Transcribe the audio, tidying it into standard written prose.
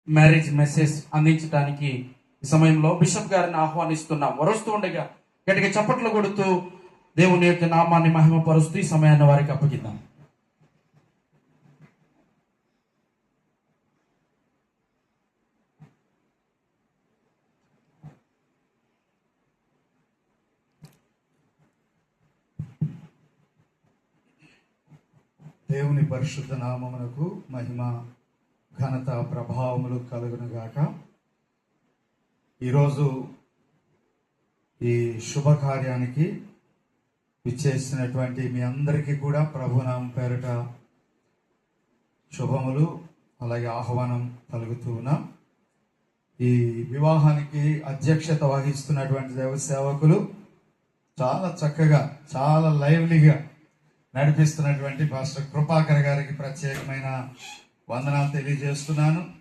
Marriage message అందించడానికి ఈ సమయంలో బిషప్ గారిని ఆహ్వానిస్తున్నాం. వరుస్తూ ఉండగా గట్టిగా చప్పట్లు కొడుతూ దేవుని యొక్క నామాన్ని మహిమపరుస్తూ ఈ సమయాన్ని వారికి అప్పగిద్దాం. దేవుని పరిశుద్ధ నామమునకు మహిమ ఘనత ప్రభావములు కలుగునుగాక. ఈరోజు ఈ శుభకార్యానికి విచ్చేసినటువంటి మీ అందరికీ కూడా ప్రభునామం పేరిట శుభములు అలాగే ఆహ్వానం కలుగుతూ ఉన్నాం. ఈ వివాహానికి అధ్యక్షత వహిస్తున్నటువంటి దేవ సేవకులు చాలా చక్కగా చాలా లైవ్లీగా నడిపిస్తున్నటువంటి పాస్టర్ కృపాకర్ గారికి ప్రత్యేకమైన వందనాలు తెలియజేస్తున్నాను.